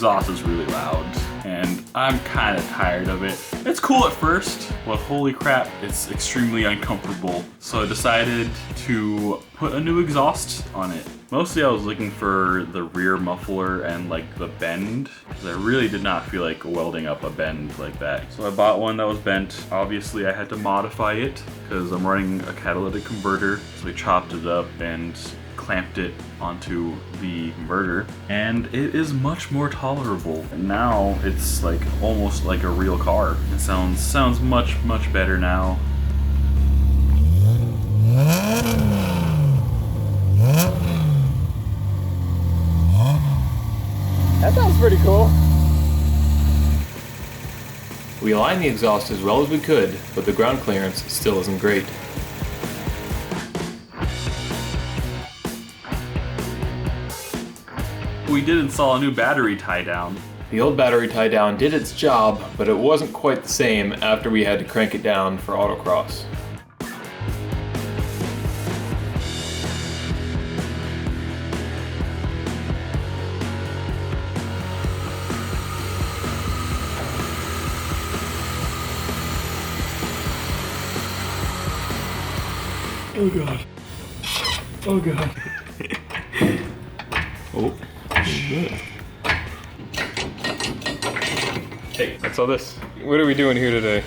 exhaust is really loud, and I'm kind of tired of it. It's cool at first, but holy crap, it's extremely uncomfortable. So I decided to put a new exhaust on it. Mostly I was looking for the rear muffler and like the bend, because I really did not feel like welding up a bend like that. So I bought one that was bent. Obviously I had to modify it because I'm running a catalytic converter. So we chopped it up and clamped it onto the converter, and it is much more tolerable. And now it's like almost like a real car. It sounds much better now. That sounds pretty cool. We aligned the exhaust as well as we could, but the ground clearance still isn't great. We did install a new battery tie down. The old battery tie down did its job, but it wasn't quite the same after we had to crank it down for autocross. Oh god. Oh god. Oh, good. Hey, what's all this? What are we doing here today?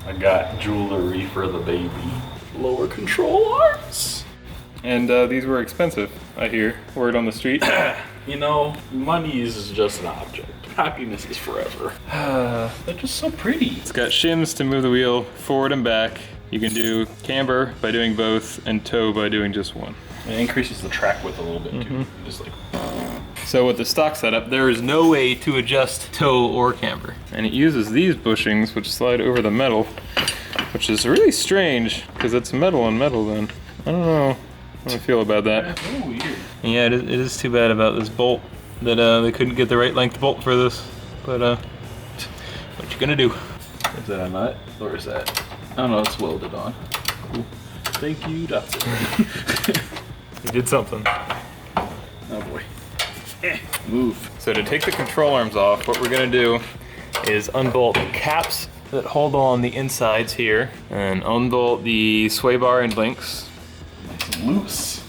I got jewelry for the baby. Lower control arms. And these were expensive, I hear. Word on the street. You know, money is just an object. Happiness is forever. They're just so pretty. It's got shims to move the wheel forward and back. You can do camber by doing both and tow by doing just one. It increases the track width a little bit too. Just like. So with the stock setup, there is no way to adjust tow or camber. And it uses these bushings which slide over the metal, which is really strange because it's metal on metal then. I don't know how I feel about that. That's so weird. Yeah, it is too bad about this bolt that they couldn't get the right length bolt for this. But what you gonna do? Is that a nut or is that? I don't know. It's welded on. Cool. Thank you, Datsun. You did something. Oh boy. Move. So to take the control arms off, what we're gonna do is unbolt the caps that hold on the insides here, and unbolt the sway bar and links. Nice and loose.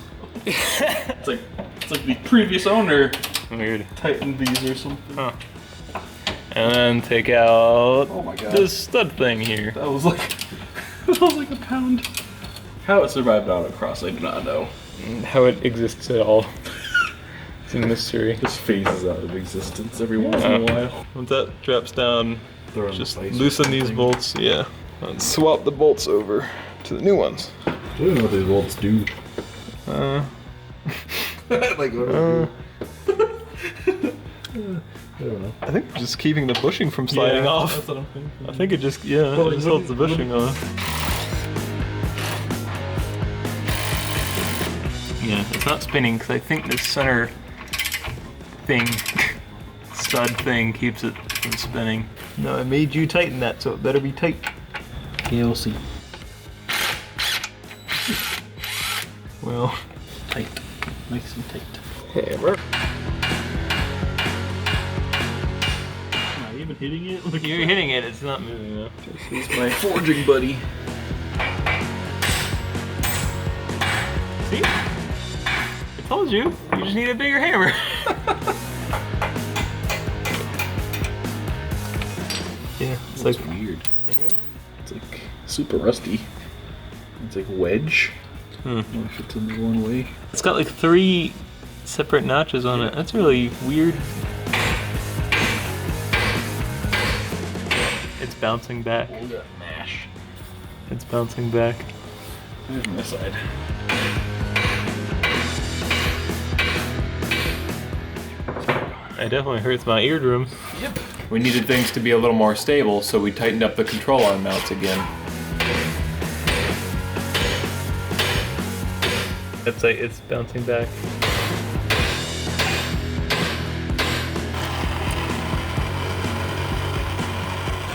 It's like the previous owner Weird. tightened these or something. Huh. And then take out Oh my god. this stud thing here. That was like a pound. How it survived autocross, I do not know. How it exists at all. It's a mystery. Just phases out of existence every once in a while. Once that drops down, Throw in just the place loosen or these something. bolts, yeah. And swap the bolts over to the new ones. I don't know what these bolts do. Like what do I don't know. I think just keeping the bushing from sliding off. That's what I'm thinking. I think it just, it just holds the bushing on. Yeah, it's not spinning because I think this center thing, stud thing, keeps it from spinning. No, I made you tighten that, so it better be tight. Yeah, we'll see. Well, Tight. Nice and tight. hammer. Am I even hitting it? Look, You're hitting it, it's not moving though. he's my forging buddy. See? I told you, you just need a bigger hammer. Yeah, it's That's like weird. It's like super rusty. It's like wedge. Only fits in one way. it's got like 3 separate notches on it. That's really weird. It's bouncing back. Oh, we got mash. It's bouncing back. Here's my side. It definitely hurts my eardrums. Yep. We needed things to be a little more stable, so we tightened up the control arm mounts again. It's like it's bouncing back.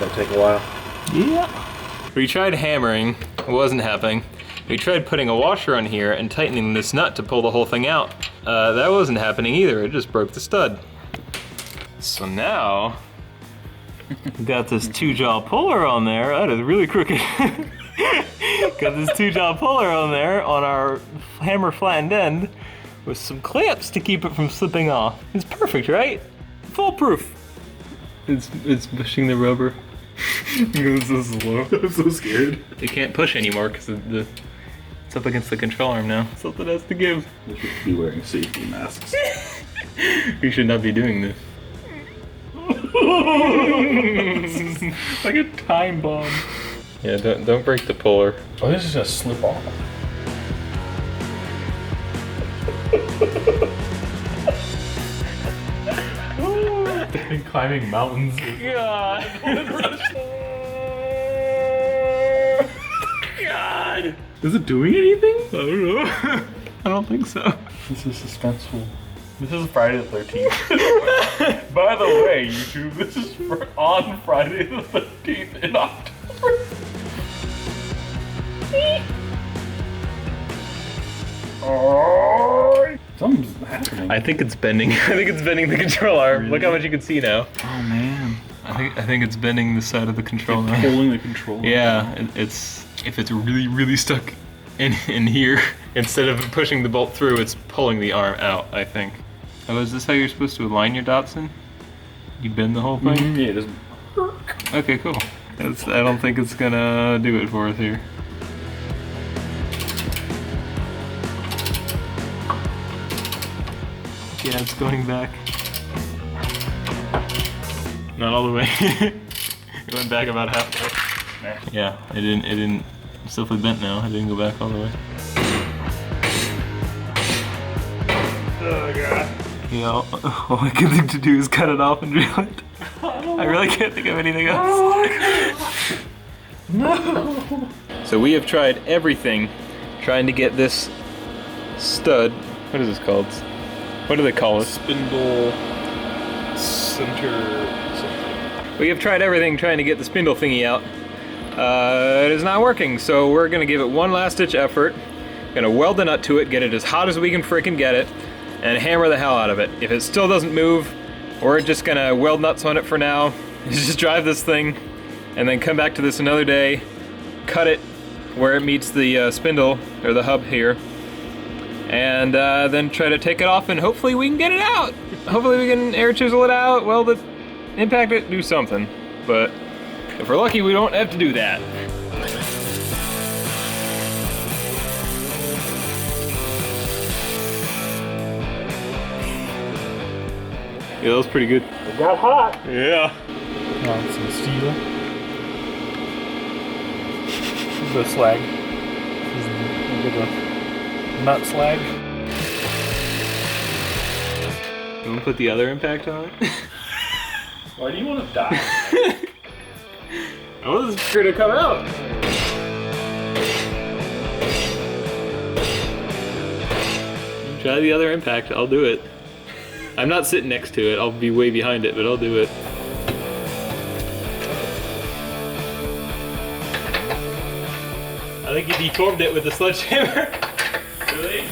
That'll take a while. Yeah. We tried hammering, it wasn't happening. We tried putting a washer on here and tightening this nut to pull the whole thing out. That wasn't happening either, it just broke the stud. So now, we got this 2-jaw puller on there. That is really crooked. Got this 2-jaw puller on there on our hammer flattened end with some clamps to keep it from slipping off. It's perfect, right? Foolproof. It's pushing the rubber. It goes so slow. I'm so scared. It can't push anymore because it's up against the control arm now. Something has to give. We should be wearing safety masks. We should not be doing this. It's like a time bomb. Yeah, don't break the puller. Oh, this is gonna slip off. Been climbing mountains. God. God. Is it doing anything? I don't know. I don't think so. This is suspenseful. This is Friday the 13th. By the way, YouTube, this is on Friday the 13th in October. Something's happening. I think it's bending. I think it's bending the control arm. Really? Look how much you can see now. Oh man. I think it's bending the side of the control arm. Pulling the control. Yeah, it's if it's really stuck in here, instead of pushing the bolt through, it's pulling the arm out, I think. Oh, is this how you're supposed to align your Datsun? You bend the whole thing? Mm-hmm. Yeah, it doesn't. Okay, cool. I don't think it's gonna do it for us here. Yeah, it's going back. Not all the way. It went back about halfway. Nah. Yeah, it didn't, it's definitely bent now. It didn't go back all the way. Oh god. Yeah, all I can think to do is cut it off and drill it. I really can't think of anything else. No. So we have tried everything trying to get this stud, what is this called? What do they call it? Spindle center. We have tried everything trying to get the spindle thingy out. It is not working, so we're gonna give it one last ditch effort. Gonna weld the nut to it, get it as hot as we can freaking get it, and hammer the hell out of it. If it still doesn't move, we're just gonna weld nuts on it for now. Just drive this thing, and then come back to this another day, cut it where it meets the spindle, or the hub here, and then try to take it off, and hopefully we can get it out. Hopefully we can air chisel it out, weld it, impact it, do something. But if we're lucky, we don't have to do that. Yeah, that was pretty good. It got hot. Yeah. Oh, some steel. The slag. The nut slag. You want to put the other impact on it? Why do you want to die? I was gonna come out. You try the other impact, I'll do it. I'm not sitting next to it, I'll be way behind it, but I'll do it. I think you deformed it with the sledgehammer. Really?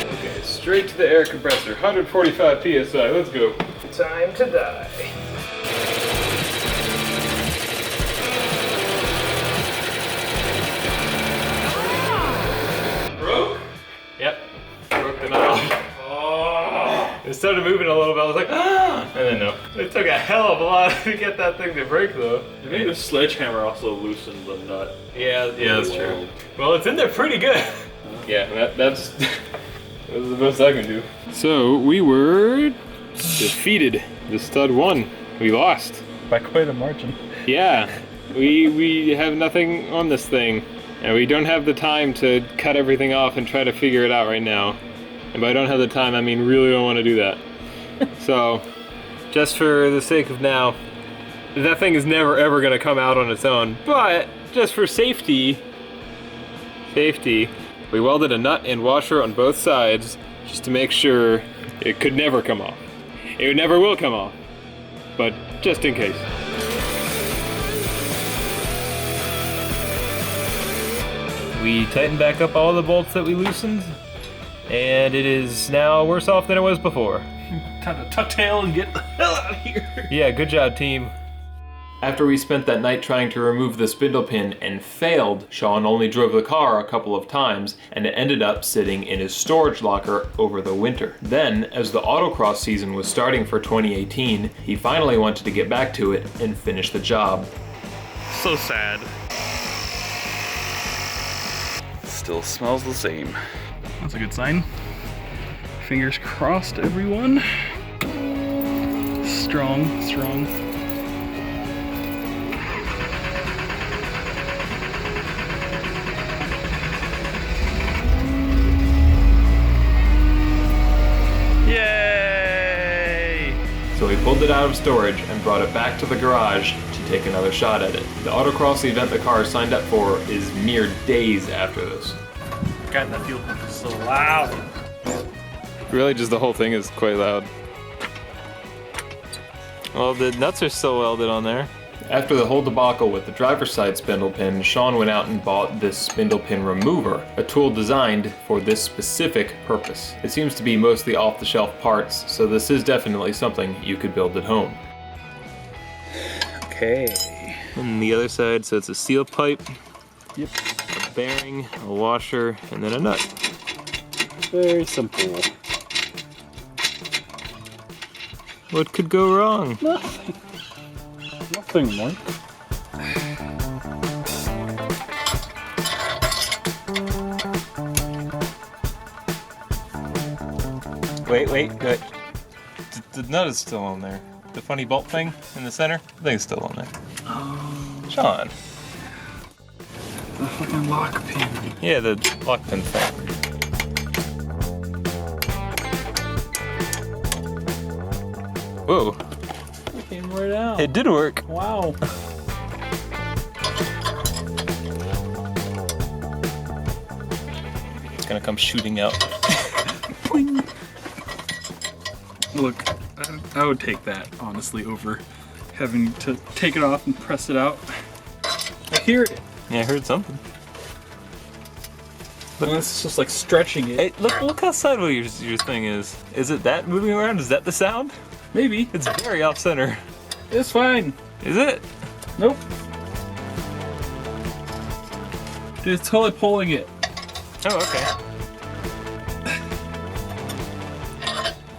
Okay, straight to the air compressor, 145 PSI, let's go. Time to die. Broke? Yep, broke the nut off. Oh. It started moving a little bit, I was like, ah! And then no. It took a hell of a lot to get that thing to break though. I think the sledgehammer also loosened the nut. Yeah, that's true. Well, it's in there pretty good. Yeah, that's that was the best I can do. So we were defeated. The stud won. We lost. By quite a margin. Yeah, we have nothing on this thing, and we don't have the time to cut everything off and try to figure it out right now. And by don't have the time, I mean really don't want to do that. So, just for the sake of now, that thing is never ever going to come out on its own. But just for safety, We welded a nut and washer on both sides just to make sure it could never come off. It never will come off, but just in case. We tightened back up all the bolts that we loosened, and it is now worse off than it was before. Time to tuck tail and get the hell out of here. Yeah, good job, team. After we spent that night trying to remove the spindle pin and failed, Sean only drove the car a couple of times, and it ended up sitting in his storage locker over the winter. Then, as the autocross season was starting for 2018, he finally wanted to get back to it and finish the job. So sad. Still smells the same. That's a good sign. Fingers crossed, everyone. Strong, strong. Yay! So we pulled it out of storage and brought it back to the garage to take another shot at it. The autocross event the car signed up for is mere days after this. God, that fuel pump is so loud. Really, just the whole thing is quite loud. Well, the nuts are still welded on there. After the whole debacle with the driver's side spindle pin, Sean went out and bought this spindle pin remover, a tool designed for this specific purpose. It seems to be mostly off-the-shelf parts, so this is definitely something you could build at home. Okay. And the other side, so it's a seal pipe, Yep. a bearing, a washer, and then a nut. Very simple. What could go wrong? Nothing. Nothing, Mark. Wait, good. The nut is still on there. The funny bolt thing in the center, I think it's still on there. Oh. Sean. The fucking lock pin. Yeah, the lock pin thing. Whoa. It came right out. It did work. Wow. It's gonna come shooting out. Look, I would take that, honestly, over having to take it off and press it out. I hear it. Yeah, I heard something. But it's just like stretching it. Hey, look how sideways your thing is. Is it that moving around? Is that the sound? Maybe. It's very off center. It's fine. Is it? Nope. Dude, it's totally pulling it. Oh, okay.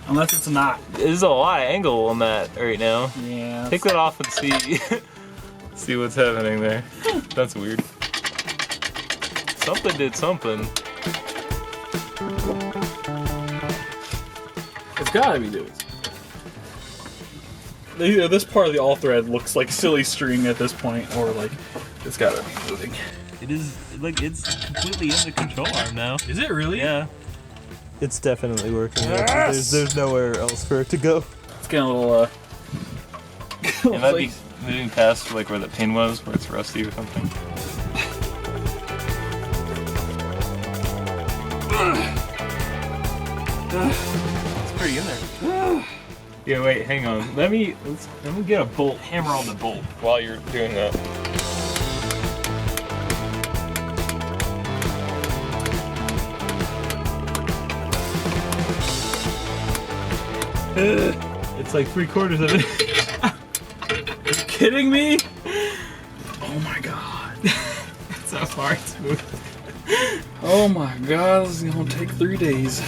Unless it's not. There's a lot of angle on that right now. Yeah. Take that off and see see what's happening there. That's weird. Something did something. It's gotta be doing something. This part of the all thread looks like silly string at this point, or like it's gotta be moving. It is, like, it's completely in the control arm now. Is it really? Yeah. It's definitely working. Yes! There's nowhere else for it to go. It's getting a little It might be moving past like where the pin was, where it's rusty or something. It's pretty in there. Yeah, wait, hang on. Let me get a bolt, hammer on the bolt while you're doing that. It's like 3/4 of it. Are you kidding me? Oh my god. That's how far it's moving. Oh my god, this is gonna take 3 days.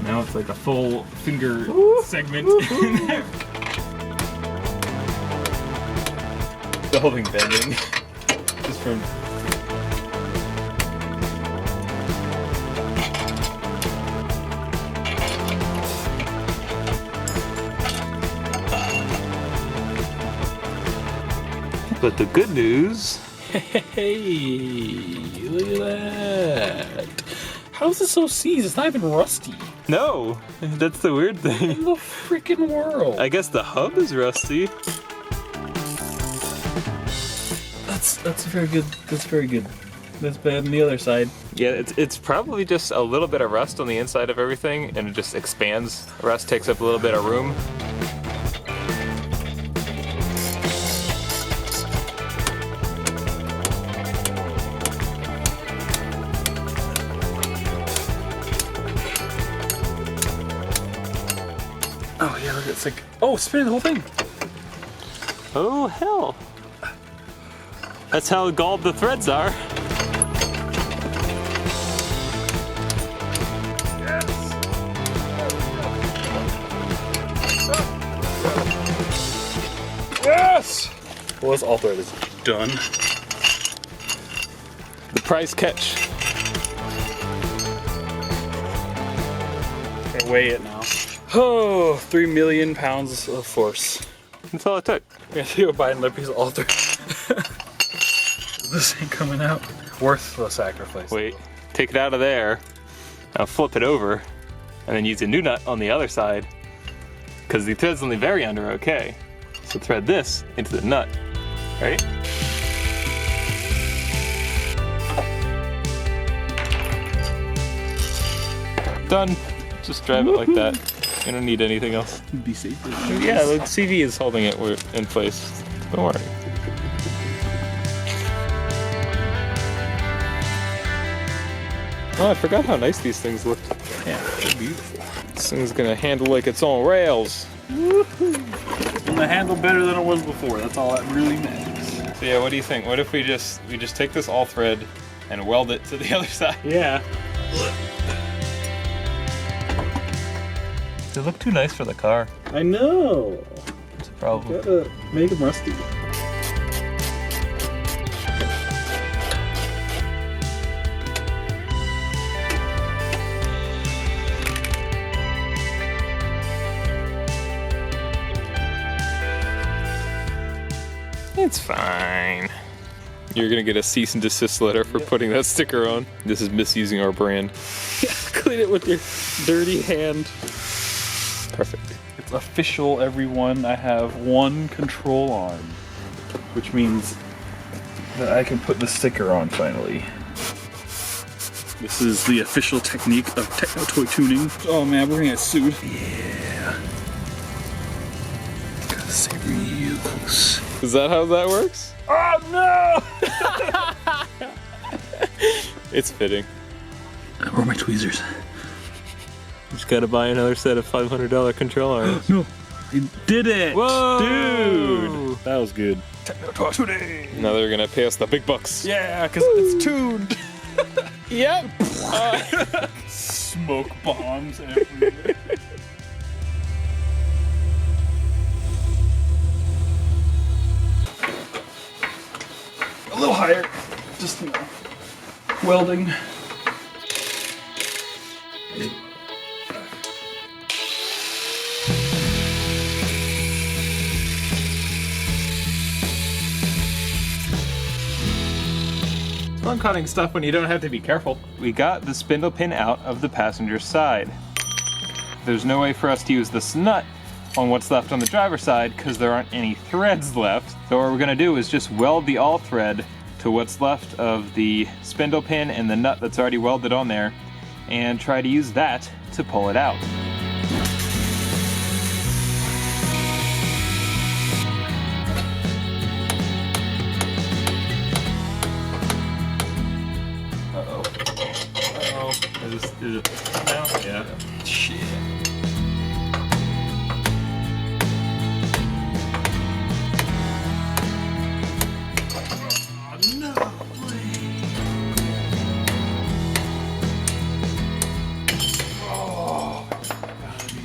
Now it's like a full finger segment in there. The whole thing bending. Just from... But the good news... Hey, look at that. How is it so seized? It's not even rusty. No! That's the weird thing. In the freaking world. I guess the hub is rusty. That's very good. That's very good. That's bad on the other side. Yeah, it's probably just a little bit of rust on the inside of everything, and it just expands. Rust takes up a little bit of room. Oh yeah, look, it's like, oh, spinning the whole thing. Oh hell! That's how galled the threads are. Yes! Well, this all thread is done. The prize catch. Okay, weigh it now. Oh, 3 million pounds of force. That's all it took. We have to go buy another piece of alter. This ain't coming out. Worth the sacrifice. Wait, take it out of there. Now flip it over, and then use a new nut on the other side, because the threads on the very end are okay. So thread this into the nut, right? Done. Just drive it like that. You don't need anything else. Be safe. Yeah, the CV is holding it in place. Don't worry. Oh, I forgot how nice these things look. Yeah, they're beautiful. This thing's gonna handle like its own rails. It's gonna handle better than it was before. That's all that really matters. So yeah, what do you think? What if we just take this all thread and weld it to the other side? Yeah. They look too nice for the car. I know. It's a problem. Gotta make them rusty. It's fine. You're gonna get a cease and desist letter for putting that sticker on. This is misusing our brand. Yeah, clean it with your dirty hand. Perfect. It's official, everyone. I have one control arm, which means that I can put the sticker on finally. This is the official technique of Techno Toy Tuning. Oh man, we're gonna get sued. Yeah. Gotta stay real close. Is that how that works? Oh no! It's fitting. Where are my tweezers? Just gotta buy another set of $500 control arms. No, I did it! Whoa! Dude! That was good. Techno Toy Tuning! Now they're gonna pay us the big bucks. Yeah, because it's tuned! Yep! Smoke bombs everywhere. A little higher, just you know, welding. It's fun cutting stuff when you don't have to be careful. We got the spindle pin out of the passenger side. There's no way for us to use this nut on what's left on the driver's side because there aren't any threads left. So what we're gonna do is just weld the all thread to what's left of the spindle pin and the nut that's already welded on there and try to use that to pull it out. Is it now? Yeah. Shit.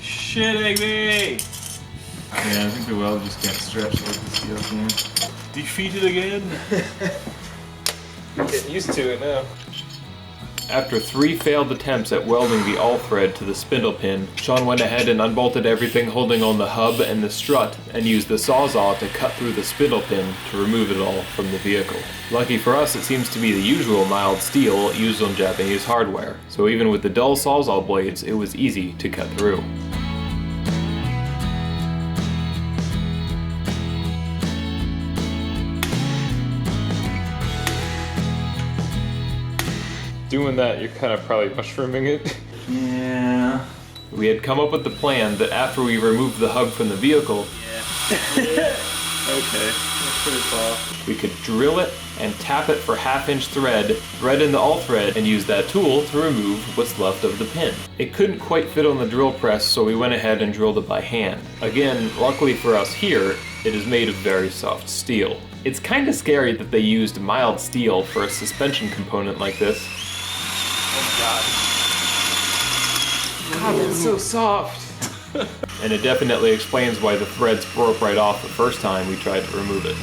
Shitting me! Yeah, I think the weld just got stretched like the steel can. Defeated again? Getting used to it now. After 3 failed attempts at welding the all thread to the spindle pin, Sean went ahead and unbolted everything holding on the hub and the strut and used the sawzall to cut through the spindle pin to remove it all from the vehicle. Lucky for us, it seems to be the usual mild steel used on Japanese hardware, so even with the dull sawzall blades, it was easy to cut through. doing that, you're kind of probably mushrooming it. Yeah. We had come up with the plan that after we removed the hub from the vehicle, Okay, that's pretty soft. we could drill it and tap it for half-inch thread, thread in the all-thread, and use that tool to remove what's left of the pin. It couldn't quite fit on the drill press, so we went ahead and drilled it by hand. Again, luckily for us here, it is made of very soft steel. It's kind of scary that they used mild steel for a suspension component like this. Oh God, that's so soft. And it definitely explains why the threads broke right off the first time we tried to remove it.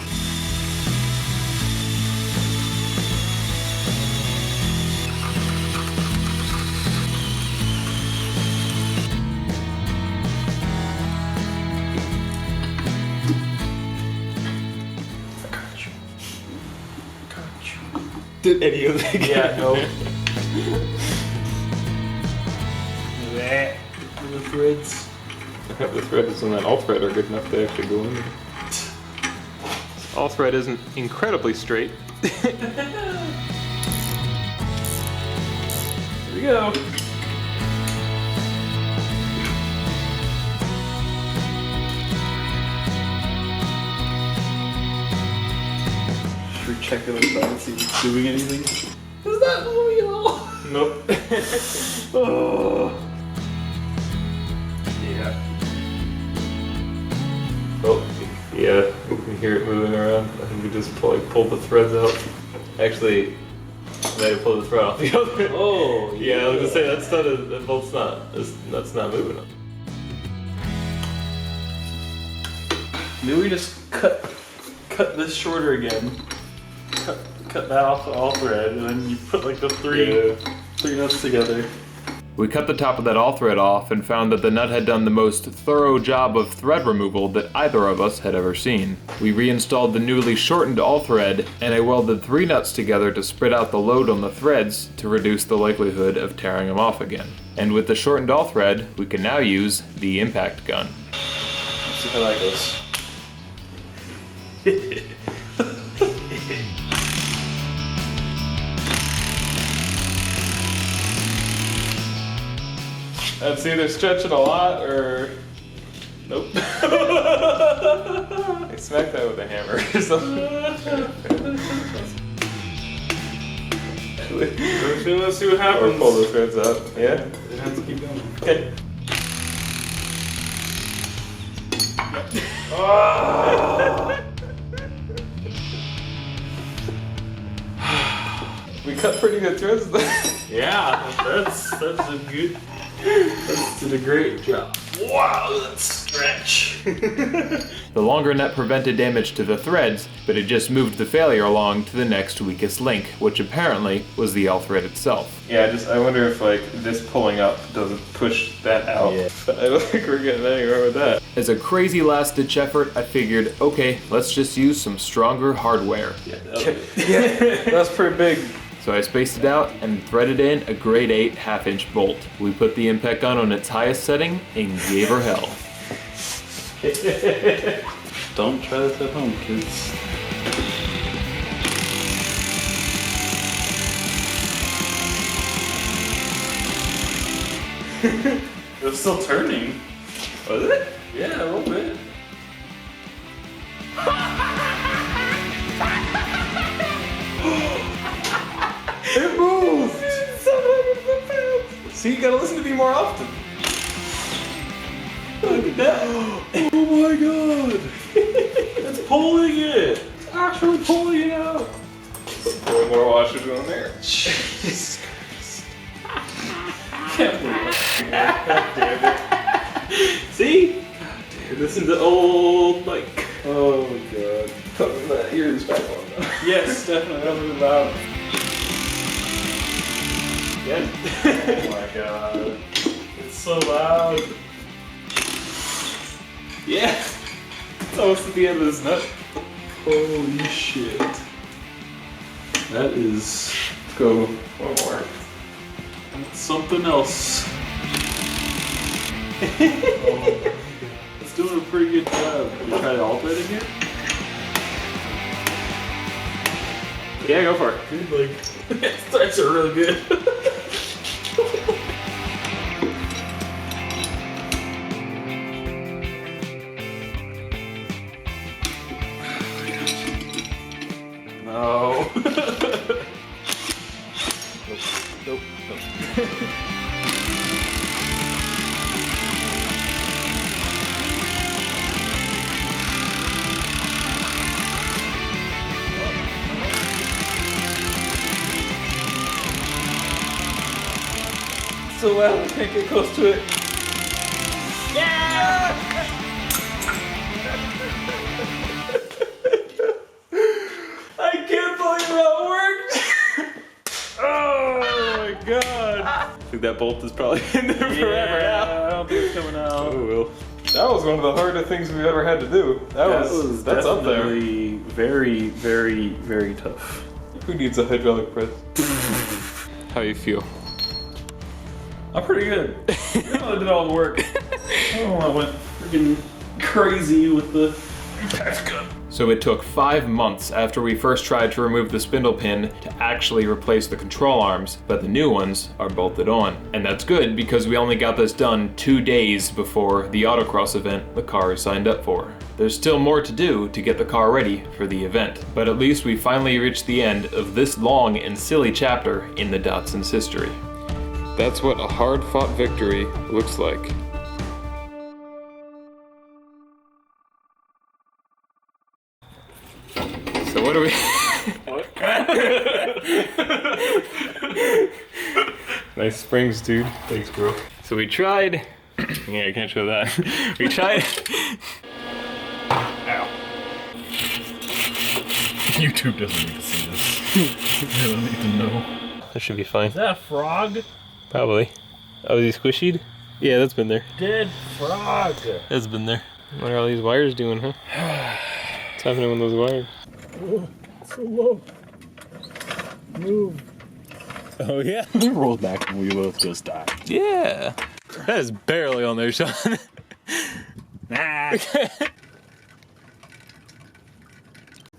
Did any of that? Yeah, no. The threads. The threads on that all thread are good enough to actually go in there. All thread isn't incredibly straight. Here we go. Should we check it outside and see if it's doing anything? Is that moving at all? Nope. Oh. Yeah. Oh, yeah, we can hear it moving around. I think we just pulled the threads out. Actually, I might have pulled the thread off the other. Oh, Yeah, I was gonna say that's not moving. Maybe we just cut this shorter again. Cut that off the all thread, and then you put like the three nuts together. We cut the top of that all thread off and found that the nut had done the most thorough job of thread removal that either of us had ever seen. We reinstalled the newly shortened all thread, and I welded 3 nuts together to spread out the load on the threads to reduce the likelihood of tearing them off again. And with the shortened all thread, we can now use the impact gun. Let's see how that goes. That's either stretching a lot or... Nope. I smacked that with a hammer or something. Let's see what happens. Or pull the threads up. Yeah? It has to keep going. Okay. We cut pretty good threads though. Yeah, that's a good. That's did a great job. Wow, that stretch. The longer nut prevented damage to the threads, but it just moved the failure along to the next weakest link, which apparently was the L thread itself. Yeah, I wonder if like this pulling up doesn't push that out. Yeah. But I don't think we're getting anywhere with that. As a crazy last-ditch effort, I figured, okay, let's just use some stronger hardware. Yeah, that's pretty big. So I spaced it out and threaded in a grade 8 half-inch bolt. We put the impact gun on its highest setting and gave her hell. Don't try this at home, kids. It was still turning. Was it? Yeah, a little bit. It moved! 700 pounds! See, you gotta listen to me more often. Look at that! Oh my god! It's pulling it! It's actually pulling it out! 4 more washers on there. Jesus Christ. Can't believe it. God damn it. See? God damn, this is the old mic. Oh god. Put my ears back on though. Yes, definitely. That was loud. Again. Oh my god. It's so loud. Yeah. It's almost at the end of this nut. Holy shit. That is. Let's go one more. That's something else. Oh, it's doing a pretty good job. You try to alter it in here? Yeah, go for it. Dude, like. Threads are really good. No. Nope. So loud, I can't get close to it. I can't believe that worked! Oh my god! I think that bolt is probably in there forever now. I don't think it's coming out. Oh well. That was one of the harder things we've ever had to do. That's up there. Very, very, very tough. Who needs a hydraulic press? How you feel? I'm pretty good. You know, I did all the work. Oh, I went freaking crazy with the patch gun. So it took 5 months after we first tried to remove the spindle pin to actually replace the control arms, but the new ones are bolted on. And that's good because we only got this done 2 days before the autocross event the car is signed up for. There's still more to do to get the car ready for the event, but at least we finally reached the end of this long and silly chapter in the Datsun's history. That's what a hard-fought victory looks like. So what do we... Nice springs, dude. Thanks, bro. So we tried... Yeah, I can't show that. We tried... Ow. YouTube doesn't need to see this. They don't need to know. That should be fine. Is that a frog? Probably. Oh, is he squishied? Yeah, that's been there. Dead frog. That's been there. What are all these wires doing, huh? What's happening with those wires? Oh, so low. Move. Oh, yeah? Roll back and we both just die. Yeah. That is barely on there, Sean. Nah.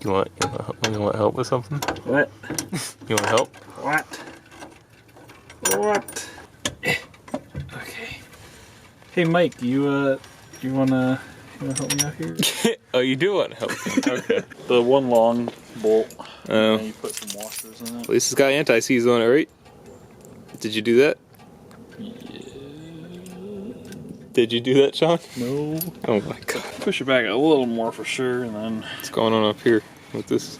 You want help with something? What? You want help? What? What? Okay. Hey, Mike, you wanna help me out here? Oh, you do want help? Okay. The one long bolt. Oh. And you put some washers in it. At least it's got anti-seize on it, right? Did you do that? Yeah. Did you do that, Sean? No. Oh my god. Push it back a little more for sure, and then. What's going on up here with this?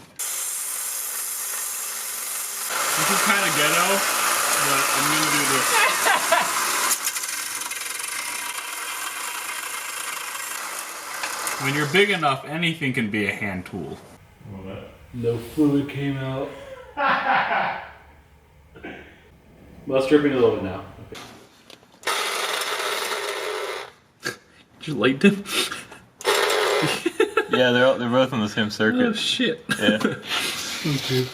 This is kind of ghetto, but I'm gonna do this. When you're big enough, anything can be a hand tool. No fluid came out. Well, it's dripping a little bit now. Okay. Did you light them? Yeah, they're both on the same circuit. Oh shit. Yeah. Okay.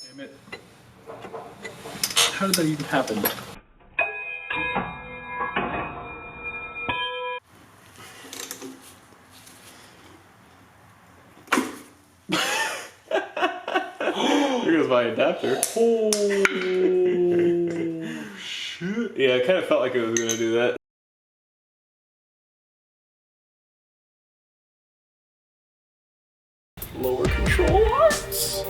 Damn it. How did that even happen? Here goes my adapter. Oh shit. Yeah, I kind of felt like it was gonna do that. Lower control arms.